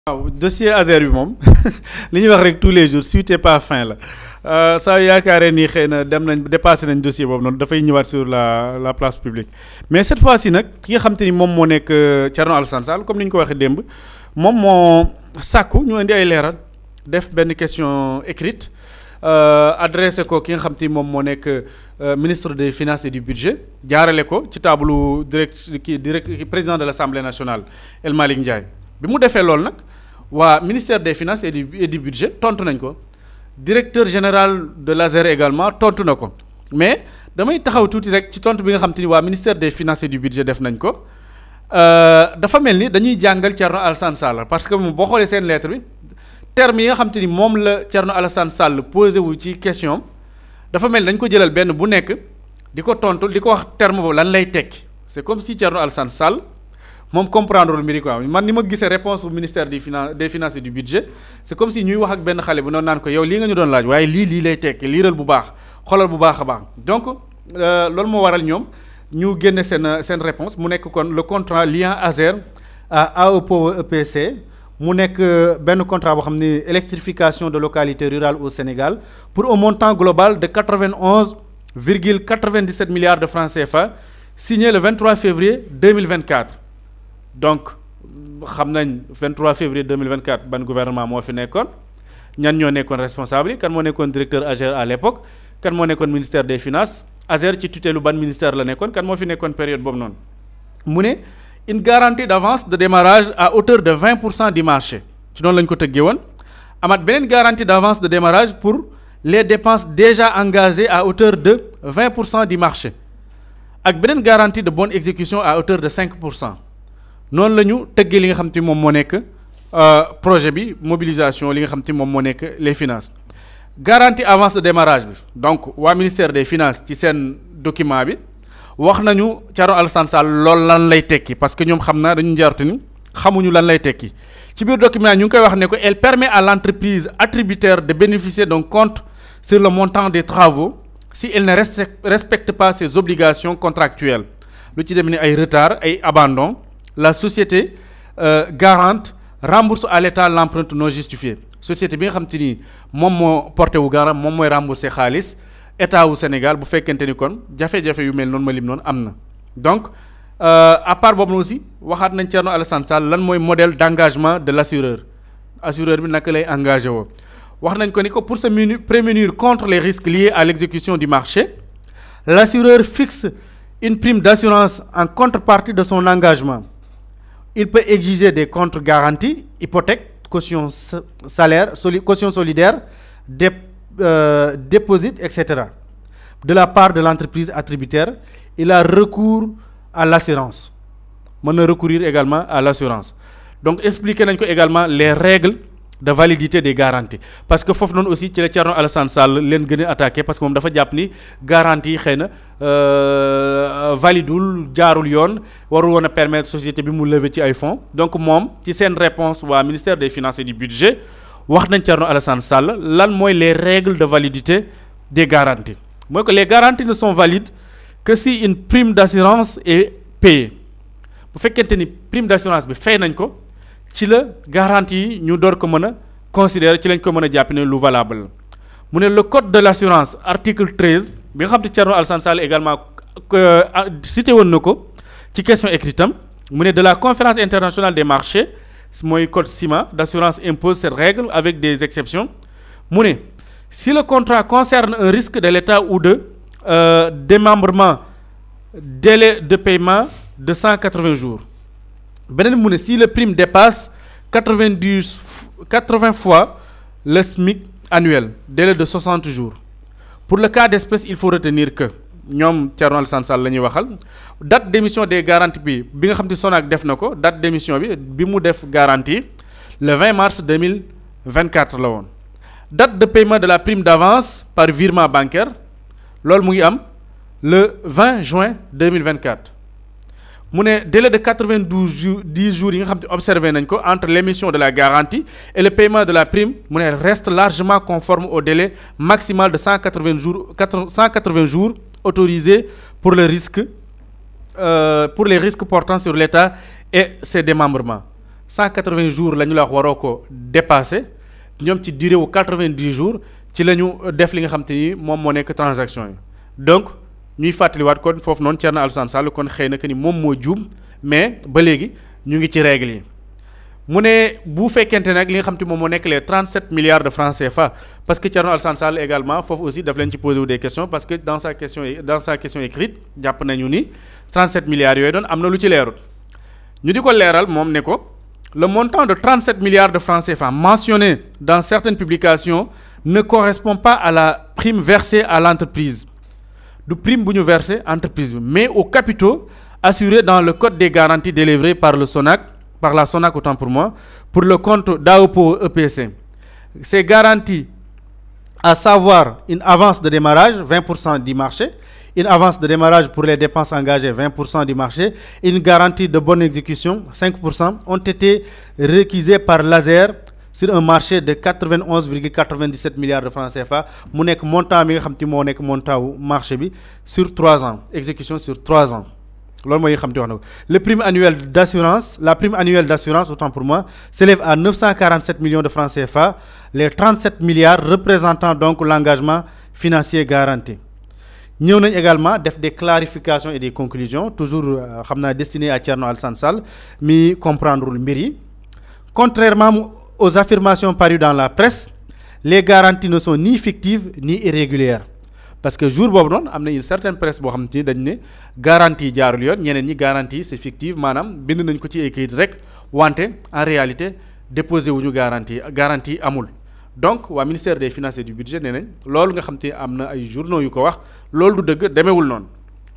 waaw dossier Azer bi moom li ñuy wax rek tous les jours suite et pas fin la saa yaakaaree ni xëy na dem nañ dépassé nañ dossier boobu noonu dafay ñëwaat sur la place publique mais cette fois-ci nag ki nga xam te ni moom moo nekk Thierno Alassane Sall comme ni ñu ko waxee démb moom moo sàkku ñu indi ay leeral def benn question écrite adressé ko ki nga xam te ni moom moo nekk ministre des finances et du budget jaarale ko ci taabalu direct président de l'Assemblée nationale El Malick Ndiaye bi mu defee loolu nag waa ministère des finances et du budget tontu nañ ko directeur général de l'ASER également tontu na ko mais damay taxaw tuuti rek ci tontu bi nga xam te ni waa ministère des finances et du budget def nañ ko dafa mel ni dañuy jàngal Thierno Alassane Sall parce que moom boo xoolee seen lettre bi terme yi nga xam te ni moom la Thierno Alassane Sall posé wu ci question dafa mel ni dañ ko jëlal benn bu nekk di ko tontu di ko wax terme boobu lan lay tekki c'est comme si Thierno Alassane Sall moom comprendre lu mbiri quoi man ni ma gisee réponse bu ministère des finances et du budget c'est comme si ñuy wax ak benn xale bu noonu naan ko yow lii nga ñu doon laaj waaye lii lay tekki liiral bu baax xoolal bu baax a baax donc loolu moo waral ñoom ñu génne seen réponse mu nekk kon le contrat liant Azer à AE Power EPC mu nekk benn contrat boo xam ni électrification de localités rurales au Sénégal pour un montant global de 91,97 milliards de francs CFA signé le 23 février 2024 donc xam nañ 23 février 2024 ban gouvernement moo fi nekkoon ñan ñoo nekkoon responsable yi kan moo nekkoon directeur Azer à l'époque kan moo nekkoon ministère des finances Azer ci tutelle ban ministère la nekkoon kan moo fi nekkoon période boobu noonu mu ne une garantie d'avance de démarrage à hauteur de 20% du marché ci noonu la ñu ko tëggee woon amaat beneen garantie d'avance de démarrage pour les dépenses déjà engagées à hauteur de 20% du marché ak beneen garantie de bonne exécution à hauteur de 5%. noonu la ñu tëggee li nga xam te moom moo nekk projet bi mobilisation li nga xam te moom moo nekk les finances garantie avance de démarrage bi donc waa ministère des finances ci seen document bi wax nañu Thierno Alassane Sall loolu lan lay tekki parce que ñoom xam naa dañu njaartu ni xamuñu lan lay tekki ci biir document ñu ngi koy wax ne ko elle permet à l'entreprise attributaire de bénéficier d'un compte sur le montant des travaux si elle ne respecte pas ses obligations contractuelles lu ci dem ni ay retard ay abandon la société garante rembourse à l'État l'empreinte non justifiée société bi nga xam te ni moom moo porté wu garant moom mooy rembourser xaalis État wu Sénégal bu fekkente ni kon jafe-jafe yu mel noonu ma lim noonu am na donc à part boobu aussi waxaat nañ Thierno Alassane Sall lan mooy modèle d'engagement de l'assureur assureur bi naka lay engagé woo wax nañ ko ni ko pour se prémunir contre les risques liés à l'exécution du marché l'assureur fixe une prime d'assurance en contrepartie de son engagement. Il peut exiger des contre-garanties, hypothèques, caution salaire, caution solidaire, déposit, etc. De la part de l'entreprise attributaire, il a recours à l'assurance. On peut recourir également à l'assurance. Donc, expliquer également les règles de validité des garanties parce que foofu noonu aussi ci la Thierno Alassane Sall leen gën a attaqué parce que moom dafa jàpp ni garantie yi xëy na validul jaarul yoon warul woon a permettre société bi mu lever ci ay fonds donc moom ci seen réponse waa ministère des finances et du budget wax nañ Thierno Alassane Sall lan mooy les règles de validité des garanties mooy que les garanties ne sont valides que si une prime d'assurance est payée bu fekkente ni prime d'assurance bi fay nañ ko ci la garantie yi ñu door ko mën a considérer ci lañ ko mën a jàpp ne lu valable mu ne le code de l'assurance article 13 bi nga xam te Thierno Alassane Sall également cité woon na ko ci question écrite am mu ne de la conférence internationale des marchés mooy code CIMA d'assurance impose cette règle avec des exceptions mu ne si le contrat concerne un risque de l'État ou de démembrement délai de paiement de 180 jours beneen mu ne si le prime dépasse 80 fois le SMIC annuel délai de 60 jours pour le cas d'espèce il faut retenir que ñoom Thierno Alassane Sall la ñuy waxal date d'émission des garanties bi nga xam te Sonac def na ko date d'émission bi mu def garantie le 20 mars 2024 la woon date de paiement de la prime d'avance par virement bancaire loolu mu ngi am le 20 juin 2024 mu ne délai de 10 jours yi nga xam te observé nañ ko entre l'émission de la garantie et le paiement de la prime mu ne reste largement conforme au délai maximal de 180 jours autorisés pour les risques portant sur l'État et ses démembrements 180 jours la ñu la wax waroo ko dépasser ñoom ci durée wu 90 jours ci la ñu def li nga xam te ni moom moo nekk transaction yi donc ñuy fàttaliwaat kon foofu noonu Thierno Alassane Sall kon xëy na que ni moom moo juum mais ba léegi ñu ngi ci règle yi mu ne bu fekkente nag li nga xam te moom moo nekk les 37 milliards de francs CFA parce que Thierno Alassane Sall également foofu aussi daf leen ci poser wu des questions parce que dans sa question écrite jàpp nañu ni 37 milliards yooyu doon am na lu ci leerul ñu di ko leeral moom ne ko le montant de 37 milliards de francs CFA mentionné dans certaines publications ne correspond pas à la prime versée à l'entreprise du prime bu ñu versé entreprise bi mais aux capitaux assurés dans le code des garanties délivré par la SONAC autant pour moi pour le compte d'AOPO EPC. Ces garanties, à savoir une avance de démarrage 20% du marché, une avance de démarrage pour les dépenses engagées 20% du marché, une garantie de bonne exécution 5% ont été réquisées par l'ASER sur un marché de 91,97 milliards de francs CFA mu nekk montant bi nga xam te moo nekk montant wu marché bi sur 3 ans exécution sur 3 ans loolu mooy xam te wax na ko la prime annuelle d'assurance autant pour moi s'élève à 947 millions de francs CFA les 37 milliards représentant donc l'engagement financier garanti ñëw nañ également def des clarifications et des conclusions toujours xam naa destinées à Thierno Alassane Sall mi comprendrewul mbir yi contrairement aux affirmations parues dans la presse les garanties ne sont ni fictives ni irrégulières parce que jour boobu noonu am na une certaine presse boo xam te ni dañ ne garantie yi jaarul yoon ñeneen ñi garantie c'est fictive maanaam bind nañ ko ci ay kayit rek wante en réalité déposé wuñu garantie amul donc waa ministère des finances et du budget nee nañ loolu nga xam te am na ay journaux yu ko wax loolu du dëgg demewul noonu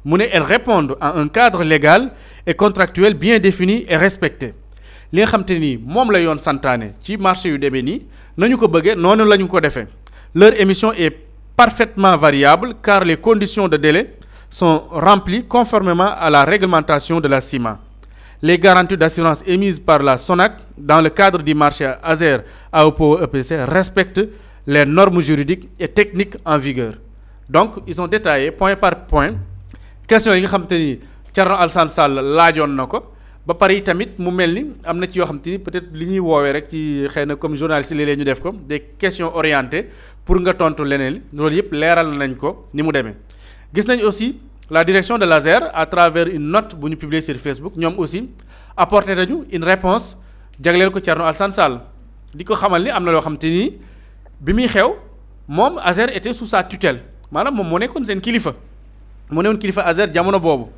mu ne elles répondent à un cadre légal et contractuel bien défini et respecté li nga xam te ni moom la yoon santaane ci marché yu demee nii nañu ko bëggee noonu la ñu ko defee leur émission est parfaitement variable car les conditions de délai sont remplies conformément à la réglementation de la CIMA. Les garanties d'assurance émises par la SONAC dans le cadre du marché ASER AOPO EPC respectent les normes juridiques et techniques en vigueur. Donc ils ont détaillé point par point question yi nga xam te ni Thierno Alassane Sall laajoon na ko ba pare tamit mu mel ni am na ci yoo xam te ni peut-être li ñuy woowee rek ci xëy na comme journaliste léeg-léeg ñu def ko des questions orientées pour nga tontu leneen loolu yëpp leeral nañ ko ni mu demee. gis nañ aussi la direction de l'ASER à travers une note bu ñu publier sur Facebook ñoom aussi apporté nañu une réponse jagleel ko Thierno Alassane Sall di ko xamal ni am na loo xam te ni bi muy xew moom ASER était sous sa tutelle maanaam moom moo nekkoon seen kilifa moo nekkoon kilifa ASER jamono boobu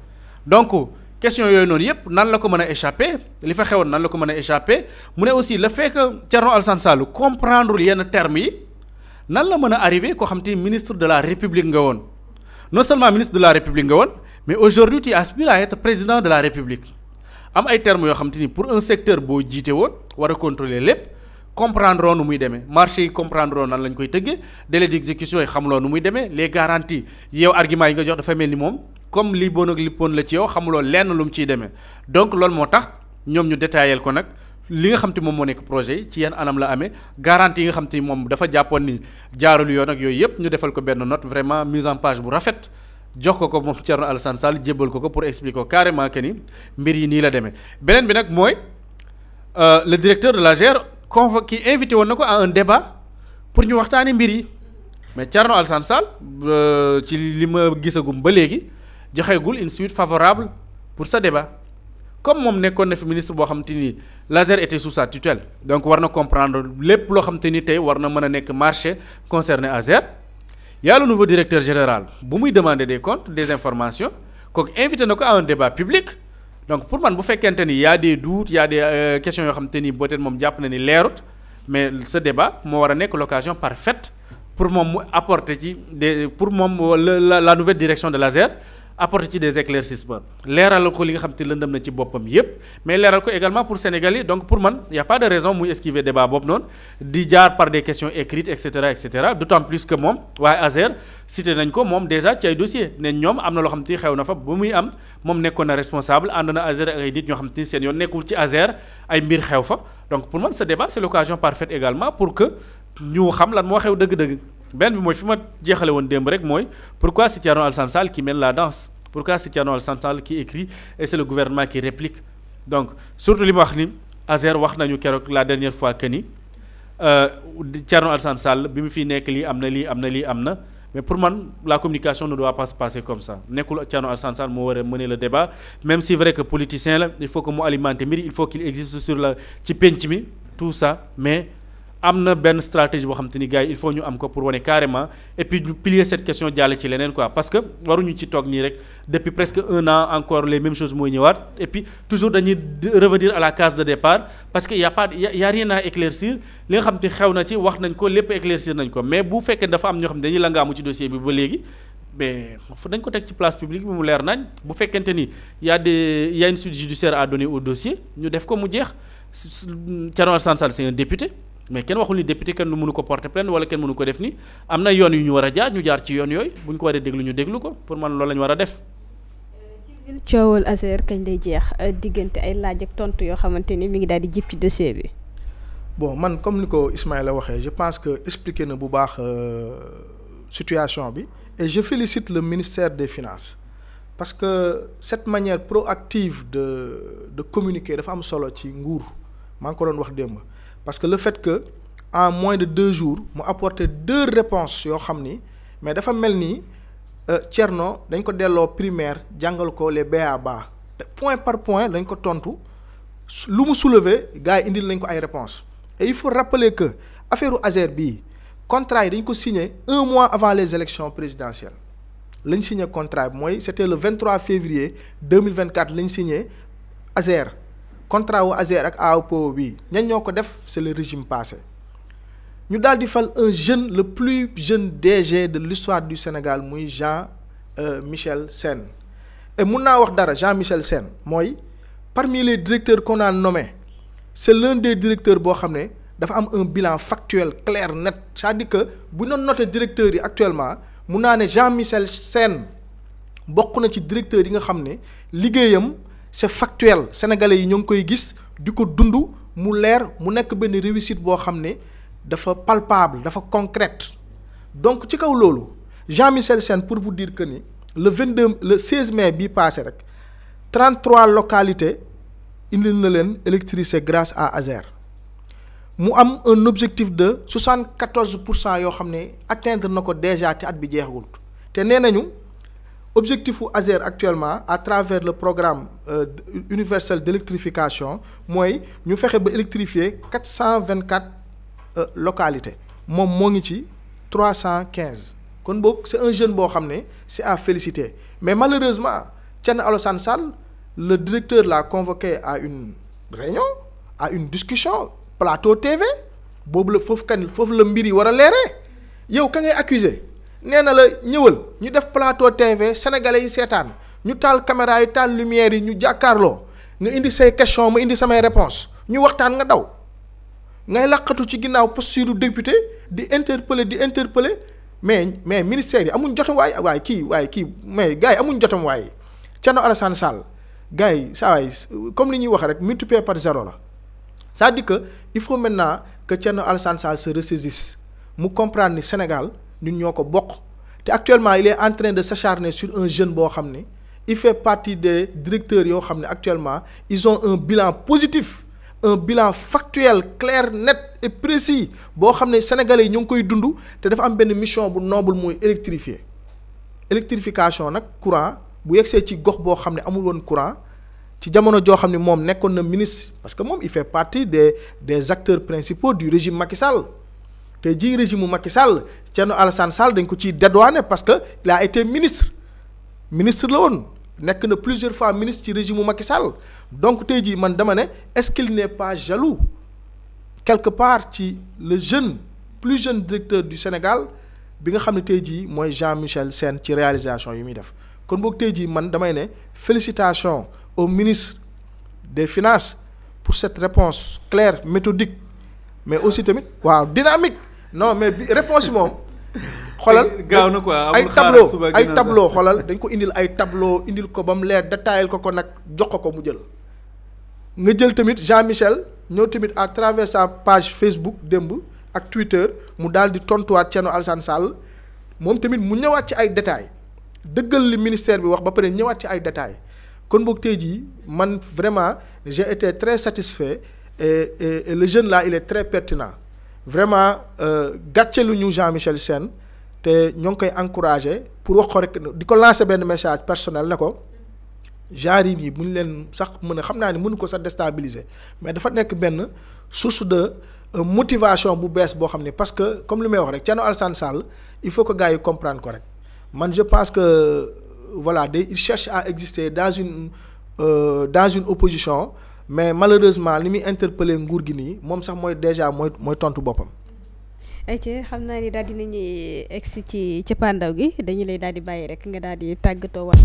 donc. question yooyu noonu yëpp nan la ko mën a échapper li fa xewoon nan la ko mën a échapper mu ne aussi le fait que Thierno Alassane Sall comprendre yenn termes yi nan la mën a arrivé koo xam te ministre de la République nga woon non seulement ministre de la République nga woon mais aujourd'hui tu aspires à être président de la République am ay termes yoo xam te ni pour un secteur boo jiite woon war a contrôler lépp comprendre nu muy demee marché yi comprendre nan lañ koy tëggee délai d'exécution yi xamuloo nu muy demee les garanties yow argument yi nga jox dafa mel ni moom comme li bon ak lippoon la ci yow xamuloo lenn lu mu ciy demee donc loolu moo tax ñoom ñu détaillé ko nag li nga xam te moom moo nekk projet yi ci yenn anam la amee garantie yi nga xam te moom dafa jàppoon ni jaarul yoon ak yooyu yëpp ñu defal ko benn note vraiment mise en page bu rafet jox ko moom Thierno Alassane Sall jébbal ko pour expliquer ko carrément que ni mbir yi nii la demee beneen bi nag mooy le directeur de l'ASER convoqué invité woon na ko à un débat pour ñu waxtaanee mbir yi mais Thierno Alassane Sall ci li ma gisagum ba léegi joxeegul une suite favorable pour ce débat comme moom nekkoon na fi ministre boo xam te ni l'ASER était sous sa tutelle donc war na comprendre lépp loo xam te ni tey war na mën a nekk marché concerné ASER y a le nouveau directeur général bu muy demander des comptes des informations kooku invité na ko à un débat public donc pour man bu fekkente ni y a des doutes y a des questions yoo xam te ni peut-être moom jàpp na ni leerut mais ce débat moo war a nekk l'occasion parfaite pour moom mu apporter ci des pour moom la nouvelle direction de l'ASER apporter ci des éclaircissements leeral ko li nga xam te lëndëm na ci boppam yépp mais leeral ko également pour Sénégalais donc pour man y a pas de raison muy esquiver débat boobu noonu di jaar par des questions écrites et cetera d'autant plus que moom waaye ASER cité nañ ko moom déjà ci ay dossiers ne ñoom am na loo xam te xew na fa ba muy am moom nekkoon na responsable ànd na ASER ak ay nit ñoo xam te seen yoon nekkul ci ASER ay mbir xew fa donc pour man ce débat c'est l'occasion parfaite également pour que ñu xam lan moo xew dëgg-dëgg benn bi mooy fi ma jeexale woon démb rek mooy pourquoi c'est Thierno Alassane Sall qui mène la danse pourquoi c'est Thierno Alassane Sall qui écrit et c'est le gouvernement qui réplique donc surtout li ma wax ni Azer wax nañu keroog la dernière fois que ni Thierno Alassane Sall bi mu fi nekk lii am na mais pour man la communication ne doit pas se passer comme ça nekkul Thierno Alassane Sall moo war a mener le débat même si vrai que politicien la il faut que mu alimenter mbir il faut qu'il existe sur la ci penc mi tout ça mais am na benn stratégie boo xam te ni gars yi il faut ñu am ko pour wane carrément et puis ñu plier cette question jàll ci leneen quoi parce que waruñu ci toog nii rek depuis presque 1 an encore les mêmes choses mooy ñëwaat et puis toujours dañuy revenir à la case de départ parce que y a rien à éclaircir li nga xam te xew na ci wax nañ ko lépp éclaircir nañ ko mais bu fekkee dafa am ñoo xam ne dañuy langaamu ci dossier bi ba léegi mais dañ ko teg ci place publique bi mu leer nañ bu fekkente ni y a une suite judiciaire à donner au dossier ñu def ko mu jeex Thierno Alassane Sall c'est un député mais kenn waxul ni député kenn mënu ko porter plainte wala kenn mënu ko def ni am na yoon yu ñu war a jaar ñu jaar ci yoon yooyu bu ñu ko waree déglu ñu déglu ko pour man loolu la ñu war a def. ci biir coowal Azer kañ lay jeex diggante ay laaj ak tontu yoo xamante ni mi ngi daal di jib ci dossier bi. bon man comme ni ko Ismaïla waxee je pense que expliqué na bu baax situation bi et je félicite le ministère des Finances parce que cette manière proactive de communiquer dafa am solo ci nguur maa ngi ko doon wax démb. parce que le fait que en moins de 2 jours mu apporter 2 réponses yoo xam ni mais dafa mel ni Thierno dañ ko delloo primaire jàngal ko les b.a.-ba point par point dañ ko tontu lu mu soulever gars yi indil nañ ko ay réponses et il faut rappeler que affaire Azer bii contrat yi dañ ko signé 1 mois avant les élections présidentielles lañ signé contrat bi mooy c'était le 23 février 2024 lañ signé Azer. contrat wu Azer ak AOPO bi ñan ñoo ko def c'est le régime passé ñu daal di fal un jeune le plus jeune DG de l'histoire du Sénégal muy Jean-Michel Sène et mun naa wax dara Jean-Michel Sène mooy parmi les directeurs qu'on a nommés c'est l'un des directeurs boo xam ne dafa am un bilan factuel clair net c'est-à-dire que bu ñu noté directeurs yi actuellement mun naa ne Jean-Michel Sène bokk na ci directeurs yi nga xam ne liggéeyam c'est factuel sénégalais yi ñoo ngi koy gis di ko dund mu leer mu nekk benn réussite boo xam ne dafa palpable dafa concrète donc ci kaw loolu Jean-Michel Sène pour vous dire que ni le 16 mai bii passé rek 33 localités indil na leen électricité grâce à Azer mu am un objectif de 74% yoo xam ne atteindre na ko déjà te at bi jeexagul te nee nañu objectif u Azer actuellement à travers le programme universel d'électrification mooy ñu fexe ba électrifier 424 localités moom moo ngi ci 315 kon boog c'est un jeune boo xam ne c'est à féliciter mais malheureusement Thierno Alassane Sall le directeur l'a convoqué à une réunion à une discussion plateau TV boobu la foofu la mbir yi war a leeree yow ka ngay accuser nee na la ñëwal ñu def plateau TV sénégalais yi seetaan ñu taal caméra yi taal lumière yi ñu jàkkaarloo nga indi say question ma indi samay réponse ñu waxtaan nga daw ngay laqatu ci ginnaaw posture député di interpeller mais ministère yi amuñ jotam waaye kii mais gars yi amuñ jotam waaye Thierno Alassane Sall gars yi saa waay comme li ñuy wax rek multiplié par 0 la c'est-à-dire que il faut maintenant que Thierno Alassane Sall se ressaisisse mu comprendre ni Sénégal ñun ñoo ko bokk te actuellement il est en train de s'acharner sur un jeune boo xam ne il fait partie des directeurs yoo xam ne actuellement ils ont un bilan positif un bilan factuel clair net et précis boo xam ne sénégalais yi ñu ngi koy dund te dafa am benn mission bu noble mooy électrification nag courant bu yegsee ci gox boo xam ne amul woon courant ci jamono joo xam ne moom nekkoon na ministre parce que moom il fait partie des acteurs principaux du régime Macky Sall te ji régime mu Macky Sall Thierno Alassane Sall dañ ko ciy dédouané parce que il a été ministre la woon nekk na plusieurs fois ministre ci régime mu Macky Sall donc tey jii man dama ne est-ce qu'il n'est pas jaloux quelque part ci le plus jeune directeur du Sénégal bi nga xam ne tey jii mooy Jean-Michel Sène ci réalisation yi muy def kon boog tey jii man damay ne félicitations au ministre des Finances pour cette réponse claire méthodique mais aussi tamit waaw dynamique non mais bi réponse yi moom xoolal gaaw na quoi ay tableau xoolal dañ ko indil ay tableau indil ko ba mu leer détaillé ko nag jox ko mu jël nga jël tamit Jean-Michel ñëw tamit à travers sa page Facebook démb ak Twitter mu daal di tontuwaat Thierno Alassane Sall moom tamit mu ñëwaat ci ay détails dëggal li ministère bi wax ba pare ñëwaat ci ay détails kon boog tey jii man vraiment j'ai été très satisfait et le jeune là il est très pertinent vraiment gàcce lu ñu Jean-Michel Sène te ñoo ngi koy encourager pour wax ko rek di ko lancer benn message personnel ne ko genre yi bu ñu leen sax mën a xam naa ni mënu ko sax déstabiliser mais dafa nekk benn source de motivation bu bees boo xam ne parce que comme li may wax rek Thierno Alassane Sall il faut que gars yi comprendre ko rek man je pense que voilà il cherche à exister dans une opposition mais malheureusement li muy interpeller nguur gi nii moom sax mooy déjà mooy tontu boppam. ayca xam naa ni daal di nañuy egsi ci cappaandaw gi dañu lay daal di bàyyi rek nga daal di tàggatoo wax.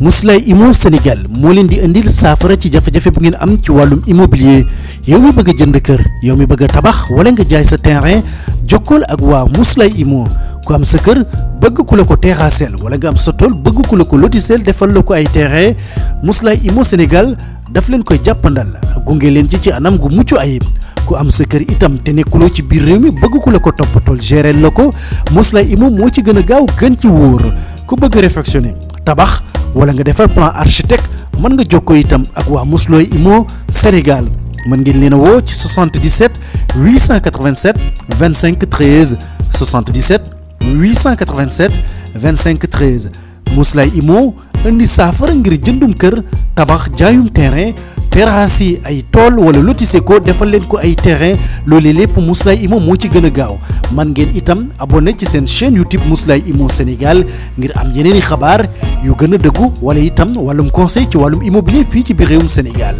Mously Immo Sénégal moo leen di indil saafara ci jafe-jafe bu ngeen am ci wàllum immobilier yow mi bëgg a jënd kër yow mi bëgg a tabax wala nga jaay sa terrain jokkool ak waa Mously Immo ku am sa kër bëgg ku la ko terrassel wala nga am sa tool bëgg ku la ko lotisel defal la ko ay terrain Mously Immo Sénégal daf leen koy jàppandal gunge leen ci anam gu mucc ayib ku am sa kër itam te nekkuloo ci biir réew mi bëgg ku la ko toppatool gérer la ko Mously Immo moo ci gën a gaaw gën ci wóor ku bëgg réfectionner tabax wala nga defar plan architecte mën nga jokkoo itam ak waa Mously Immo Sénégal mën ngeen leen a woo ci 77 887 25 13 77 887 25 13 Mously Immo indi saafara ngir jëndum kër tabax jaayum terrain terrasse yi ay tool wala lotissé ko defal leen ko ay terrain loolu lépp Mously Immo moo ci gën a gaaw man ngeen itam abonné ci seen chaîne YouTube Mously Immo Sénégal ngir am yeneeni xabaar yu gën a dëggu wala itam wàllum conseil ci wàllum immobilier fii ci biir réewum Sénégal